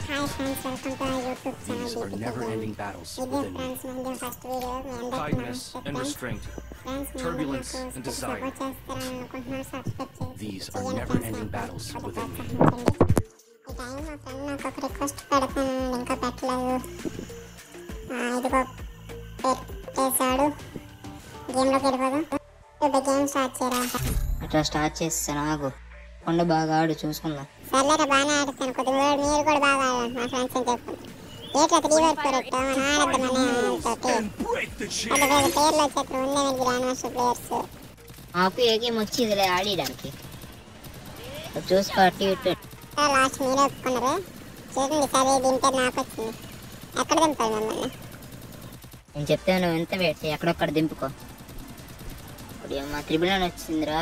Hi friends, welcome to our YouTube channel. These are never-ending battles within me. Kindness and restraint, turbulence and desire. These are never-ending battles within me. Request పెడతాను ఇంకా పెట్టలేదు. ఇదిగో పెట్టేశాడు. గేమ్లోకి వెళ్ళిపోదాం. Game start చేయరా? అట్లా start చేస్తాను ఆగు. కొండ బాగా ఆడు చూసుకుందాం. సర్లేరా బాగానే ఆడుతాను. కొద్దిగా మీరు కూడా బాగా ఆడాలి. మా ఫ్రెండ్స్ అని చెప్పు. ఏట్లా 3 వరకు పెట్టా మన ఆడద్దామనే తోటి పెద్ద పెద్ద పేర్లు వచ్చేట్లు ఉండే మీరు గ్రాండ్ మాస్టర్ ప్లేయర్స్. మాకు ఏ గేమ్ వచ్చిందిలే ఆడడానికి. చూసుకో అటు ఇటు. లాస్ట్ మీరే ఒప్పుకున్నారు. చూడండి సరే దీంతో నాకు వచ్చింది. ఎక్కడ దింపాలి మిమ్మల్ని? నేను చెప్తాను నువ్వు ఎంత వెయిట్ చేయి, ఎక్కడొక్కడ దింపుకో. ఇప్పుడు మా త్రిబుల్ అని వచ్చిందిరా.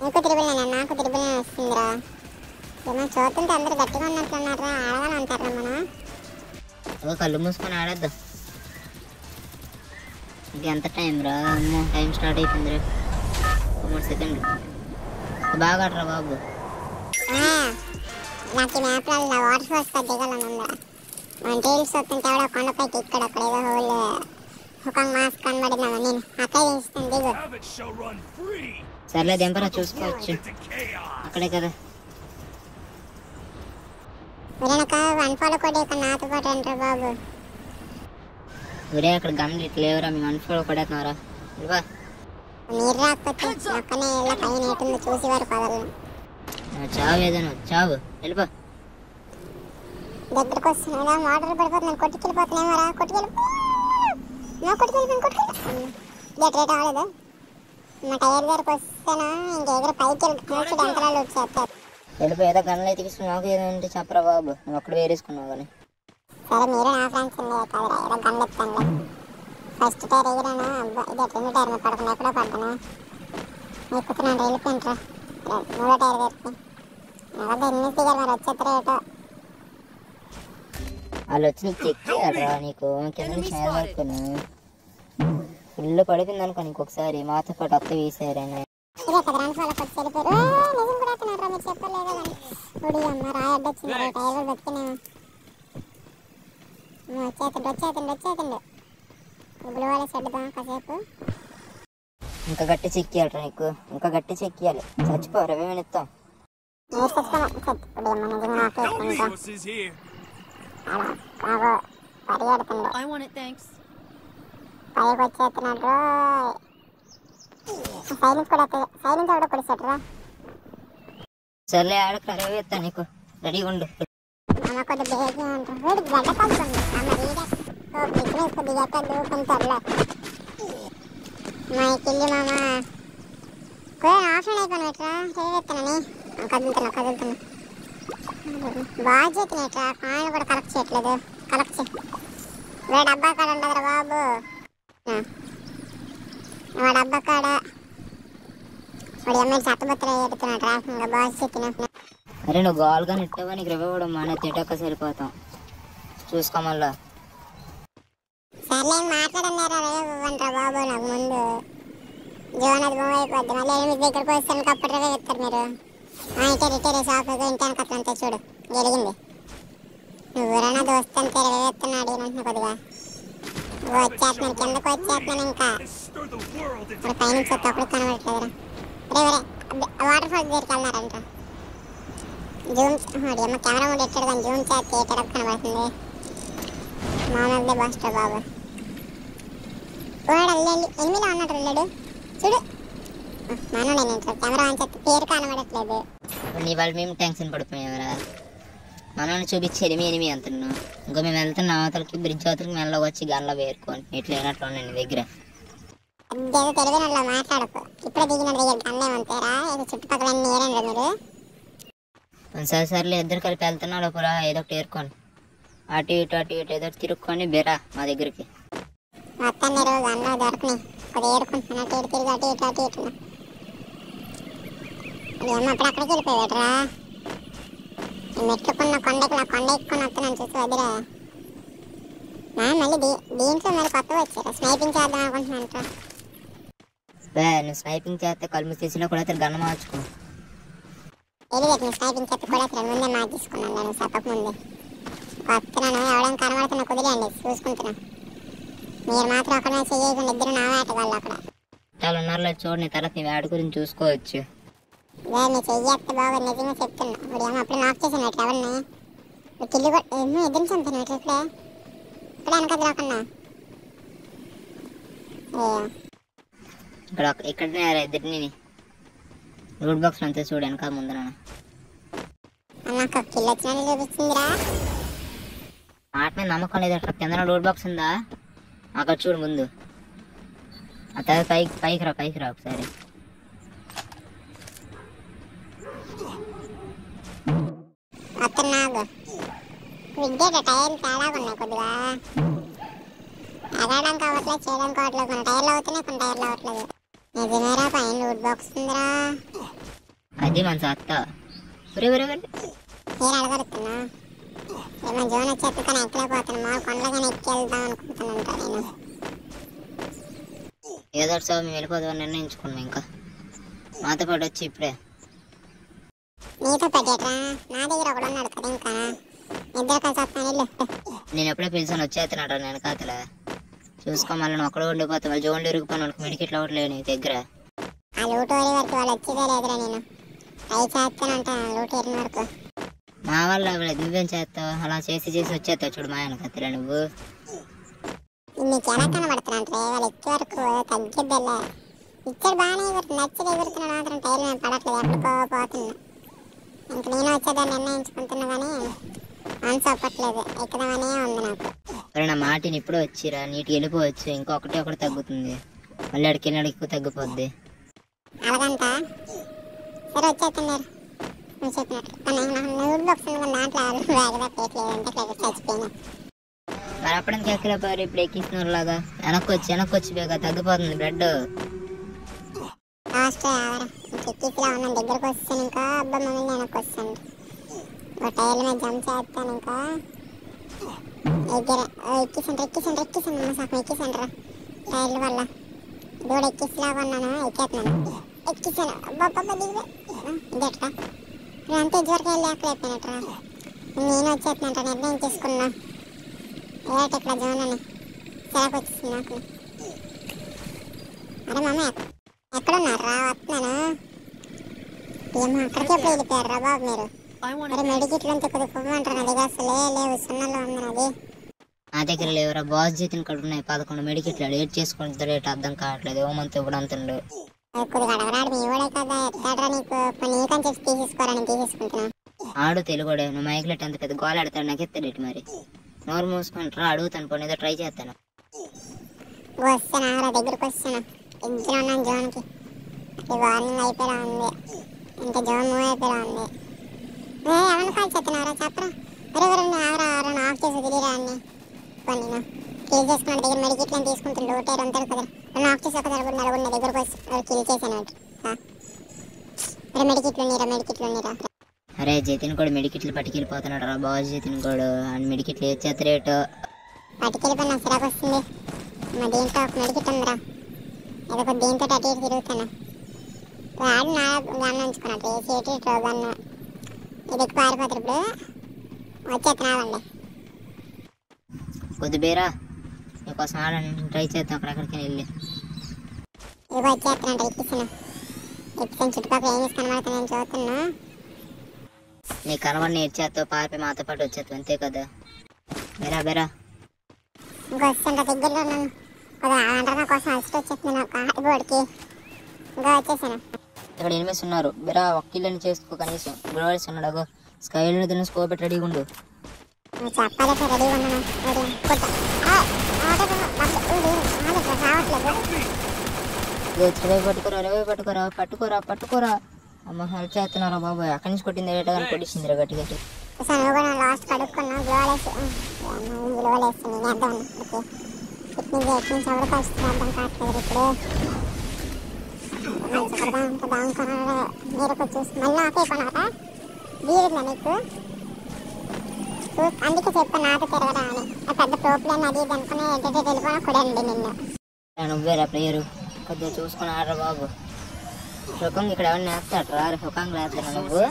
నీకు తిరుగులేనా? నాకు తిరుగులే వస్తుందిరా. ఏమో చూస్తుంటే అందరూ గట్టిగా ఉన్నట్లున్నారా? ఆడగానే అంటారా మనం? అదో కళ్ళు మూసుకొని ఆడద్దాం. ఇంకెంత టైం రా? అమ్మో టైం స్టార్ట్ అయిపోయింది రా. 3 సెకండ్లు. బాగా ఆడరా బాబు. నాకు ఈ మ్యాప్లలో వాటర్ ఫాల్స్ దిగాలని ఉందా? మన రీల్స్ వస్తుంటే ఎవడో కొండపైకి ఇక్కడ అక్కడ ఏదో హోల్ ఒక మాస్క్ కనబడిందా? నేను అక్కడ తీస్తాను దిగు. సర్లే దింపరా చూసుకోవచ్చు. అక్కడే కదా. వెనక అన్ఫాలో కూడా ఇక్కడ నాతో పాటు అంటారు బాబు. ఒరే అక్కడ గన్లు ఇట్లా లేవురా, మేము అన్ఫాలో కొడేస్తున్నారా? ఇవ్వా మీరు రాకపోతే అక్కనే ఇలా పైన ఏటుందో చూసి వారు పదలను. చావు ఏదైనా చావు వెళ్ళిపో. దగ్గరకు వస్తున్నాడా? వాటర్ పడిపోతున్నాను. కొట్టుకెళ్ళిపోతున్నామోరా? కొట్టుకెళ్ళిపోయాను. అవ్వలేదు. మా టైర్ దగ్గరకు వస్తాను. ఇంకెదురు పైకి వెళ్ళి అంతరాలు వచ్చేస్తారు. వెళ్ళిపో. ఏదో గన్లు అయితే తీసుకుని నాకు ఏదో ఉంటే చెప్పరా బాబు. నువ్వు అక్కడ వేరేసుకున్నావు కానీ. సరే మీరు నా ఫ్రెండ్స్ ఉండే కదరా, ఏదో గన్లు ఎత్తాను. ఫస్ట్ టైర్ ఎగిరాను. అబ్బా ఇది 2 టైర్ మీద పడుకున్నా. ఎక్కడో పడ్డాను. ఎక్కుతున్నాను. వెళ్ళిపోయింట్రా 3వ టైర్ దగ్గరికి. అలాగే ఎన్ని ఫిగర్ మరి వచ్చేస్తారు ఏటో. వాళ్ళు వచ్చి నీకు చెక్ చేయాలరా. నీకు కింద నుంచి నేల వరకును ఫుల్ పడిపోయింది అనుకో. ఇంకొకసారి మాతో పాటు అక్క వేసారని ఇదే కదా రన్ ఫాలో కొట్టి వెళ్ళిపోయారు. నిజం కూడా తిన్నారా? మీరు చెప్పలేదు కానీ ఇప్పుడు అమ్మ రాయడ్డొచ్చింది. టైర్ కూడా బతికినాము. వచ్చేతండు ఇప్పుడు వాళ్ళ చెడ్డదా కాసేపు. ఇంకా గట్టి చెక్కియాలరా నీకు. ఇంకా గట్టి చెక్కియాలి. చచ్చిపోరు ఏమైనా ఇస్తాం. ఇప్పుడు అమ్మ నిజంగా నాకే పరిగెడుతుండే పైకి వచ్చేస్తున్నాడు. సైలెన్స్ కూడా సైలెన్స్ ఎవడో కొడిసాడురా. సర్లే ఆడక రేవేస్తా నీకు. రెడీగా ఉండు. అమ్మ కొద్ది బేగా అంటారు. వీడు గడ్డ పడుతుంది. అమ్మ వీడే బిజినెస్ దిగాక దూకుంటారులే. మా కిల్లి మామ కూడా ఆఫ్లైన్ అయిపోయిన ఎట్రా రేవేస్తానని కదులుతున్నా. బాగా చేతినట్రా. కాళ్ళు కూడా కలెక్ట్ చేయట్లేదు. కలెక్ట్ చేయి. వీడు డబ్బా కాడ ఉండదురా బాబు. వాడు డబ్బా కాడ వాడు ఎమ్మెల్యే చట్టబుత్తలు ఎడుతున్నాడు రా. ఇంకా బాగా చెప్పిన. అరే నువ్వు గోల్గా ఇట్టవా? నీకు రివ్వడం మన తిట్టక సరిపోతాం. చూసుకో మళ్ళా. సర్లే మాట్లాడన్నారా రేవంట్రా బాబు. నాకు ముందు జీవన్ అది మూవ్ అయిపోద్ది. మళ్ళీ 8 దగ్గరకు వస్తాను. అప్పుడు రేవే చెప్తారు మీరు. రిటైర్ షాప్ ఇంటానికి అట్లా అంతా చూడు జరిగింది. నువ్వు రన్నా దోస్తాను రేవేస్తున్నాడు అంటున్నా. కొద్దిగా వచ్చేస్తున్నాను. కిందకు వచ్చేస్తున్నాను. ఇంకా ఇప్పుడు పైనుంచి వస్తే అప్పుడు కనబడట్లేదురా. వాటర్ ఫాల్స్ దగ్గరికి వెళ్ళినారంట. జూమ్ అమ్మ కెమెరా ముందు ఎట్టాడు కానీ జూమ్ చేస్తే ఎట్టడం కనబడుతుంది. మామూలుదే బాస్టర్ బాబు. వాడు వెళ్ళి 8లో అన్నట్టు వెళ్ళాడు చూడు. మనోడే నేను కెమెరా ఆన్ చేస్తే పేరు కనబడట్లేదు. నీ వాళ్ళు మేము టెన్షన్ పడిపోయావరా. మనల్ని చూపించి ఎనిమి అంటున్నావు. ఇంకా మేము వెళ్తున్న అవతలకి బ్రిడ్జ్ అవతలకి మెల్ల వచ్చి గన్లో వేరుకోండి. ఇట్లా అయినట్లు ఉన్నాయి నీ దగ్గర. ఏదో తెలివినట్లా మాట్లాడకు. ఇప్పుడే దిగిన దగ్గర గన్నేమంటారా? ఏదో చుట్టుపక్కల అన్ని ఏరండి మీరు. సరే ఇద్దరు కలిపి వెళ్తున్నా లోపల ఏదో ఒకటి ఏరుకోండి. అటు ఇటు ఏదో తిరుక్కొని బెరా మా దగ్గరికి. మొత్తం మీరు గన్లో దొరకని కొద్దిగా ఏరుకుంటున్నా. అటు ఇటు తిరిగి అటు ఇటు ఏమో అప్పుడు అక్కడికి వెళ్ళిపోయాడురా. మెట్టుకున్న కొండ ఎక్కుని వస్తున్నాను చూసి వదిరా. మళ్ళీ దీంట్లో మరి కొత్తగా వచ్చారా? స్నైపింగ్ చేద్దాం అనుకుంటున్నాను. నువ్వు స్నైపింగ్ చేస్తే కళ్ళు తీసినా కూడా గన్న మార్చుకో. స్నైపింగ్ చేస్తే కూడా ముందే మార్చేసుకున్నాను నేను చెప్పక ముందే. వస్తున్నాను, ఎవడని కనబడుతున్నా కుదిరేయండి, చూసుకుంటున్నా. మీరు మాత్రం అక్కడ చేయకుండా ఇద్దరు నా వేటగాళ్ళు అక్కడ. చాలా ఉన్నారులే చూడండి, తర్వాత నీ వేట గురించి చూసుకోవచ్చు. మీ చెయ్యి ఎత్తే బాగా నిజంగా చెప్తున్నా. ఇప్పుడు ఏమో అప్పుడు నాక్ చేసాను అట్లా ఎవరిని కిల్లు ఏమో ఎదురు చంపాను ఇట్లా ఇప్పుడే వెనక రాకుండా. ఇక్కడనే ఇద్దరిని రూట్ బాక్స్ అంతా చూడు వెనక ముందు. నాకు కిల్ వచ్చిన చూపిస్తుందిరా. మాట మీద నమ్మకం లేదు. అట్లా కింద రూట్ బాక్స్ ఉందా అక్కడ చూడు ముందు. ఆ తర్వాత పైకి రా ఒకసారి. వస్తున్నాగు విద్యట టైర్లు తేడా ఉన్నాయి కొద్దిగా. ఎగడం కావట్లేదు, చేయడం కావట్లేదు. కొన్ని టైర్లు అవుతున్నాయి, కొన్ని టైర్లు అవ్వట్లేదు. నిజమేరా పైన రూట్ బాక్స్ ఉందిరా. అది మన సత్త. నేను అడగడుతున్నా ఏమో జోన్ వచ్చేది కానీ ఎక్కలేకపోతున్నా. మా కొండగానే ఎక్కి వెళ్దాం అనుకుంటున్నాను నేను. ఏదో సార్ మేము వెళ్ళిపోదామని నిర్ణయించుకున్నాం. ఇంకా మాతో పాటు వచ్చి ఇప్పుడే నీతో పెట్టేట్రా, నా దగ్గర ఒకడు ఉన్నాడు కదా. ఇంకా ఇద్దరు కలిసి వస్తాను ఇల్లు. నేను ఎప్పుడే పిలిచాను వచ్చేస్తున్నాడు నేను కాతలే చూసుకో. మళ్ళీ నువ్వు ఒక్కడే ఉండిపోతావు. వాళ్ళు జోన్లు ఇరిగిపోయిన వాళ్ళకి మెడికెట్లు అవ్వట్లేదు నీ దగ్గర. ఆ లూటు వరకు వాళ్ళు వచ్చేదే లేదురా. నేను ట్రై చేస్తానంట లూటు ఏరిన వరకు. మా వాళ్ళు అవ్వలేదు, నువ్వేం చేస్తావు? అలా చేసి వచ్చేస్తావు చూడు మా ఆయన కత్తిరా నువ్వు. నీకు ఎలా కనబడుతున్నాంటే వాళ్ళు ఎక్కి వరకు తగ్గిద్దిలే. ఇచ్చాడు బాగానే ఎగురుతుంది, నచ్చది ఎగురుతున్నాడు మాత్రం టైర్లు నేను పడట్లేదు, ఎక్కడికో పోతున్నా. ఇంక నేను వచ్చేదాన్ని నిర్ణయించుకుంటున్నా కానీ మనసు ఒప్పట్లేదు, ఎక్కుదామనే ఉంది నాకు. సరే నా మాటిని ఇప్పుడు వచ్చిరా, నీటికి వెళ్ళిపోవచ్చు. ఒకటి తగ్గుతుంది, మళ్ళీ అడికి వెళ్ళి ఎక్కువ తగ్గిపోద్ది. అలాగంట సరే వచ్చేస్తున్నారు నువ్వు చెప్పినట్టు. నూరు బాక్స్ దాంట్లో వేగదా పేట్లేదంటే చచ్చిపోయినా. మరి అప్పుడంతా ఎక్కలేపారు, ఇప్పుడు ఎక్కిస్తున్నారు లాగా. వెనక్కి వచ్చి బేగా తగ్గిపోతుంది బ్లడ్. లాస్ట్ ఎక్కిసిలా ఉన్నాను, దగ్గరకు వస్తాను. ఇంకా అబ్బా మమ్మల్ని వెనక్కి వస్తాను. ఒక టైర్ల మీద జంప్ చేస్తాను. ఇంకా ఎక్కిసండ్రా సగం ఎక్కిసండ్రా టైర్ల వల్ల. ఇది కూడా ఎక్కిసిలా ఉన్నాను, ఎక్కేసాను. అబ్బా దిగువే ఇదట్రా అంతే. ఇదివరకు వెళ్ళి ఎక్కడైపోయినట్రా. నేను వచ్చేస్తున్నట్ట నిర్ణయం చేసుకున్నా. ఏట ఇక్కడ జోన్ అని చిరాకు వచ్చేసింది నాకు. అరే మామ ఎక్కడున్నారా? వస్తున్నాను. ఏమో అక్కడికి ఎప్పుడు వెళ్ళిపోయారు రా బాబు మీరు. అరే మెడికిట్లు అంతా కొద్దిగా పువ్వంటారు. నా దగ్గర అసలు లేవు, సున్నలో ఉంది అది. నా దగ్గర లేవురా, బాస్ జీతం ఇక్కడ ఉన్నాయి 11 మెడికిట్లు. ఏడ్ చేసుకుంటే రేటు అర్థం కావట్లేదు. ఓమంతా ఇప్పుడు అంతుండు. కొద్దిగా అడగరాడు, మీ ఊడే కదా ఎత్తాడరా. నీకని చెప్పి తీసేసుకోరా, నేను తీసేసుకుంటున్నా. ఆడు తెలుగుడే, నువ్వు మైక్లెట్ అంత పెద్ద గోల్ ఆడతాడు, నాకు ఎత్తాడేటి మరి. నోరు మూసుకుంటారా, అడుగుతాను పోనీ ఏదో ట్రై చేస్తాను. వస్తాను రా, దగ్గరకు వస్తాను. ఇద్దరు ఉన్నాను జోన్కి. వార్నింగ్ అయిపోయేలా ఉంది, ఇంకా జోన్ మూవ్ అయిపోయేలా ఉంది. ఎవరిని కాల్ చేస్తున్నారా చెప్పరా? ఎవరండి ఆవరా ఆఫ్ చేసి వదిలేరా అన్ని కొన్ని కిల్ చేసుకున్న దగ్గర మెడికిట్లను తీసుకుంటారు. లూటేరు అంటారు కదా, ఆఫ్ చేసి ఒక నలుగురు దగ్గరకు వచ్చి కిల్ చేశాను. మెడికిట్లు నీరా. అరే జతిన్ కూడా మెడికిట్లు పట్టుకెళ్ళిపోతున్నాడు రా. బాస్ జతిన్ కూడా మెడికిట్లు ఏచేత రేటు పట్టుకెళ్ళిపోయి నాకు సిరాకు వస్తుంది. మా దీంట్లో ఒక మెడికిట్ ఉందిరా, ఏదో దీంతో అటు ఇటు తిరుగుతాను. వాడు నా గమనించుకున్నట్టు ఏసేటి ట్రోగన్ను ఇది ఎక్కువ పారిపోతారు. ఇప్పుడు వచ్చేస్తున్నావండి కొద్దిబేరా నీకోసం ఆడని ట్రై చేద్దాం అక్కడికి వెళ్ళి. ఇదిగో వచ్చేస్తున్నట్టు ఎక్కిస్తాను చుట్టుపక్కల ఏం చేసి కనబడుతుంది నేను చూస్తున్నా. నీ కనబడి నేర్చేస్తావు, పారిపోయి మాతో పాటు వచ్చేస్తావు అంతే కదా. బేరా ఇంకా వస్తుంటా దగ్గరలో ఉన్నాను. నా కోసం అలసిట్ వచ్చేస్తుంది నాకు ఆటబోడికి. ఇంకా వచ్చేసాను. ఇక్కడ ఎనిమిస్ ఉన్నారు. బేరా ఒక్కిళ్ళని చేసుకో కనీసం. బ్రోవర్స్ ఉన్నాడు స్కైల్ తిన్న స్కోప్ పెట్టి రెడీగా ఉండు. చెప్పాలి సార్, రెడీగా ఉన్నాను. పట్టుకోరా అమ్మ హెల్ప్ చేస్తున్నారా బాబాయ్. అక్కడి నుంచి కొట్టింది ఏటా కానీ కొట్టించిందిరా గట్టి లాస్ట్ కడుక్కున్నా గ్లోవేసి నేను అర్థం ఎవరు కలుస్తుంది అర్థం కావట్లేదు. ఇప్పుడు దానికొన్నారా మీరు చూసి మళ్ళీ ఆపేయకున్నారా వీరుందా నీకు? అందుకే చెప్పాను నాతో తిరగరా అని. ఆ పెద్ద ప్రోప్లేన్ అది ఇది అనుకుని ఎటు వెళ్ళిపోయినా కూడండి నిన్ను. నువ్వేరా ప్లేయరు కొద్దిగా చూసుకుని ఆడరా బాబు. సుఖం ఇక్కడ ఎవరిని వేస్తాడు రా. సుఖం వేస్తాను నువ్వు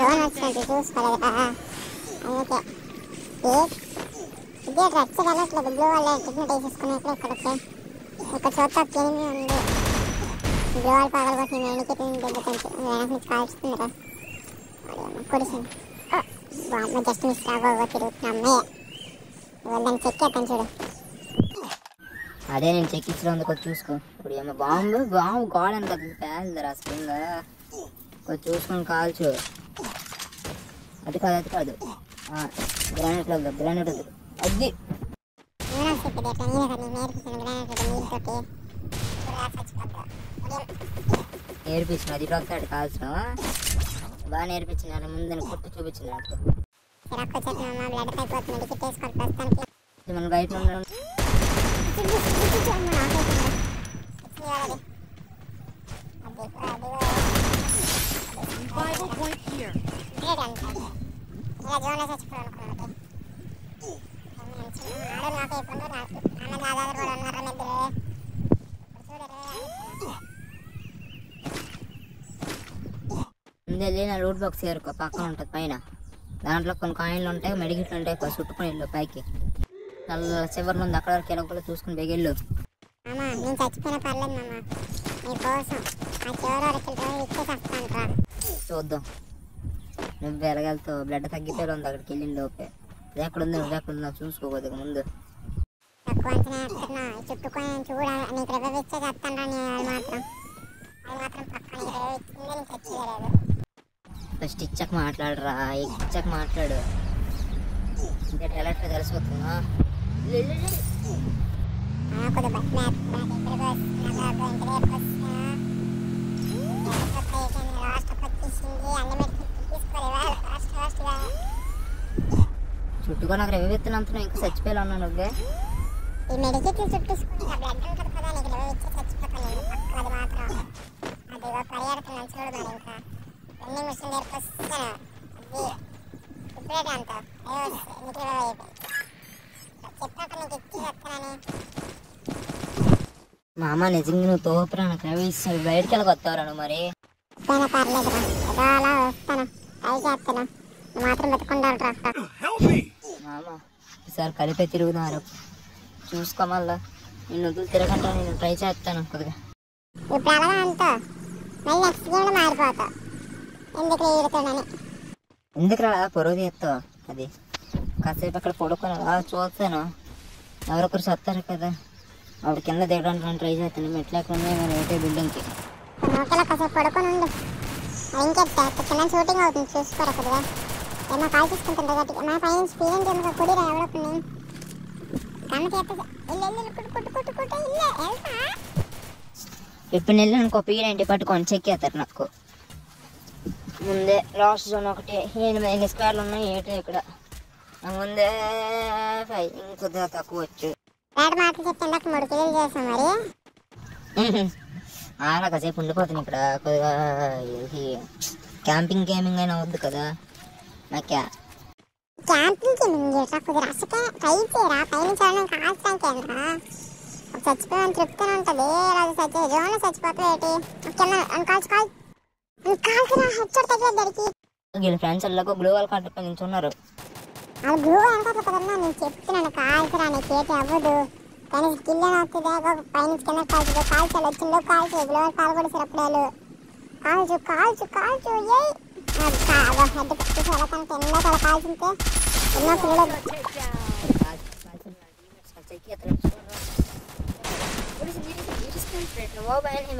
ఎవరు వచ్చినట్టు చూసుకోలేదురా. అందుకే ఇదే రచ్చ వెళ్ళట్లేదు బ్లూ వాళ్ళ టికెట్ వేసేసుకున్నట్లు ఇక్కడికి ఇక్కడ చోట ఎనిమిది ఉంది బ్లూ వాళ్ళు పగల కొట్టి మేడికి వెనక నుంచి కాల్చుతుందిరా కొడిసింది బామ్మ జస్ట్ మిస్ రాబోగా తిరుగుతున్నా దాన్ని చెక్కేస్తాను చూడు. అదే నేను చెక్కించడం చూసుకో. ఇప్పుడు ఏమో బాంబు గోడ ఎంత పేదరా స్ప్రింగ్ కొంచెం చూసుకొని కాల్చు. అది కాదు గ్రానైట్ వద్దు అది నేర్పించిన అది ఒకసారి కాల్చిన బాగా నేర్పించిన ముందు కొట్టు చూపించిన మనం బయట ఉండడం ముందు నా రూట్ బాక్స్ ఏరుకో పక్కన ఉంటుంది పైన. దాంట్లో కొన్ని కాయిన్లు ఉంటాయి మెడిగిట్లు ఉంటాయి చుట్టుకొని వెళ్ళు పైకి నల్ల చివరి ముందు అక్కడ వరకు వెళ్ళకుండా చూసుకుని బెగెళ్ళు. నేను చచ్చిపోయినా పర్లేదు మామ నీకోసం ఆ చివరి వరకు చూద్దాం నువ్వు ఎలాగెళ్తావు. బ్లడ్ తగ్గిపోయి ఉంది అక్కడికి వెళ్ళిన లోపే. అది ఎక్కడుంది నువ్వు ఎక్కడున్నా చూసుకోవద్దు ముందు. తక్కువ అంచనా ఎత్తున్నా చుట్టుకొని చూడాలి నీకు రెవ్వ ఇచ్చే చెప్తాను రా. అది మాత్రం పక్కన ఇచ్చిందే నీకు తెచ్చేయలేదు. ఫస్ట్ ఇచ్చాక మాట్లాడరా ఇచ్చాక మాట్లాడు. ఇంకా ఎలక్ట్రా తెలిసిపోతుందా చుట్టుకో నాకు రెవ్వ ఎత్తునంత ఇంకా చచ్చిపోయాలి అన్నా నువ్వే. ఈ మెడికెట్లు చుట్టూసుకుంటా బ్లడ్ ఉంటుంది కదా నీకు రెవ్వ ఇచ్చే చచ్చిపోతాను అది మాత్రం. అది పరిగెడుతున్నాను చూడు మరి ఇంకా రన్నింగ్ మిషన్ దగ్గరికి వస్తాను అది ఇప్పుడే అంత నీకు రెవ్వ అయిపోయింది చెప్పాక నీకు ఇచ్చి చెప్తానని. మా అమ్మ నిజంగా నువ్వు తోపురా నాకు రెవ్వ ఇస్తాను బయటికి వెళ్ళి వస్తావురా నువ్వు మరి. పర్లేదురా ఏదో అలా వస్తాను ట్రై చేస్తాను మాత్రం పెట్టుకుంటారు మా అమ్మ ఈసారి కలిపే తిరుగుతున్నారు చూసుకో. మళ్ళా నేను వదులు తిరగంటా నేను ట్రై చేస్తాను కొద్దిగా. ఇప్పుడు అలాగా అంతా మళ్ళీ నెక్స్ట్ గేమ్లో మారిపోతా ఎందుకు ఎగురుతానని. ఎందుకు రా పొరుగు తీస్తావు. అది కాసేపు అక్కడ పడుకొని అలా చూస్తాను ఎవరొకరు సత్తారు కదా అప్పుడు కింద దిగడానికి ట్రై చేస్తాను. మెట్లు ఎక్కడ ఉన్నాయి మరి ఒకటే బిల్డింగ్కి. ఓకేలా కాసేపు పడుకొని ఉండు ఇంకెత్తా కింద షూటింగ్ అవుతుంది చూసుకోరా కొద్దిగా. ఏమో కాల్ చూసుకుంటుంటా గట్టిగా మా పైన స్పీడ్ ఏమో కొడిరా ఎవడొకని ఇప్పుడు నెల్లు అనుకో పీడంటే పట్టుకొని చెక్కేస్తారు నాకు. ముందే లాస్ట్ జోన్ ఒకటి 8 స్క్వేర్లు ఉన్నాయి ఏటో ఇక్కడ ముందే 5 ఇంకొద్దిగా తక్కువ వచ్చు. మాటలు చెప్పిందాక 3 కిలోలు చేసాం మరి అలా కాసేపు ఉండిపోతుంది ఇక్కడ కొద్దిగా. క్యాంపింగ్ గేమింగ్ అయినా వద్దు కదా నాకే. క్యాంపింగ్ కొద్దిగా రసకే ట్రై చేయరా పైన చూడడానికి కాల్చడానికేనరా చచ్చిపోయాను తృప్తిగా ఉంటుంది. రాజు చచ్చి జోన్లో చచ్చిపోతావు కింద కాల్చురా హెడ్షాట్ తగ్గేద్దరికి. వీళ్ళ ఫ్రెండ్స్ ఎలాగో బ్లూ వాల్ కార్డు పై నిల్చున్నారు. అది బ్లూ వెనకాల కదన్నా నేను చెప్తున్నాను కాల్చురా నీకు ఏటి అవ్వదు కానీ స్కిల్ అని వస్తుంది పైనుంచి కింద కాల్చుదు కాల్చాలి వచ్చిందో కాల్చు బ్లూ వాల్ కాలు కూడా సిరపడాలు కాల్చు కాల్చు కాల్చు ఏ హెడ్ చూసి ఎలా కనుక ఎన్నో అలా కాల్చుంటే ఎన్నో పిల్లలు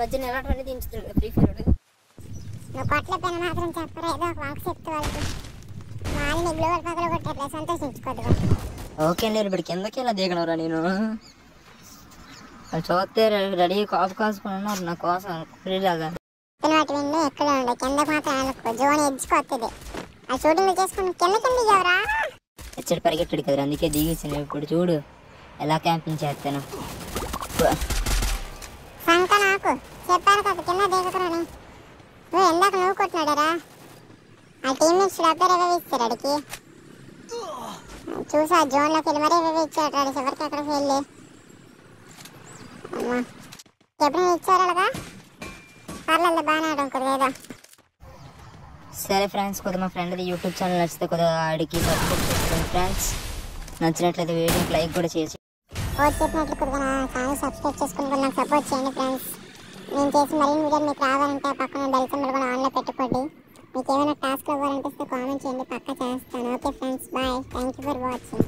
మధ్యన ఎలా దించుతాడు ఫ్రీ ఫైర్. నువ్వు కొట్ల పైన మాత్రం చెప్పరా ఏదో ఒక వంక చెప్తే వాళ్ళకి వాళ్ళని బ్లూ వాల్ పక్కన కొట్టేట్లే సంతోషించుకోదు. ఓకే అండి ఇప్పుడు కిందకి ఎలా దిగనవరా నేను చూస్తే రెడీ కాపు కాసుకొని ఉన్నారు నా కోసం ఫ్రీలాగా. వాటి విండి ఎక్కడ ఉండే కిందకి మాత్రం అనుకో జోన్ ఎడ్చుకొస్తుంది ఆ షూటింగ్ చేసుకుని కిందకి దిగవరా ఎచ్చడి పరిగెట్టాడు కదా అందుకే దిగేసాను. ఇప్పుడు చూడు ఎలా క్యాంపింగ్ చేస్తాను. సంక నాకు చెప్పాను కదా కింద దిగకరని నువ్వు ఎందాక నువ్వు కొట్టినాడరా ఆ టీమ్మేట్స్ డబ్బే రివైవ్ ఇస్తారు అడికి చూసా జోన్లోకి వెళ్ళి మరీ రివైవ్ ఇచ్చాడు అడిగి ఎవరికి ఎక్కడికి వెళ్ళి అమ్మా ఎప్పుడైనా ఇచ్చారు అలాగా పర్లేదు బాగానే ఆడడం కొద్దిగా. సరే ఫ్రెండ్స్ కొద్దిగా మా ఫ్రెండ్ది యూట్యూబ్ ఛానల్ నచ్చితే కొద్దిగా ఆడికి సబ్స్క్రైబ్ చేసుకోండి ఫ్రెండ్స్. నచ్చినట్లయితే వీడియోకి లైక్ కూడా చేసి చెప్పినట్లు కొద్దిగా నా ఛానల్ సబ్స్క్రైబ్ చేసుకుని నాకు సపోర్ట్ చేయండి ఫ్రెండ్స్. నేను చేసి మరిన్ని వీడియోలు మీకు రావాలంటే పక్కన బెల్ సింబల్ కూడా ఆన్లో పెట్టుకోండి. మీకు ఏమైనా టాస్క్ అవ్వాలనిపిస్తే కామెంట్ చేయండి, పక్కా చేస్తాను. Okay friends, bye. Thank you for watching.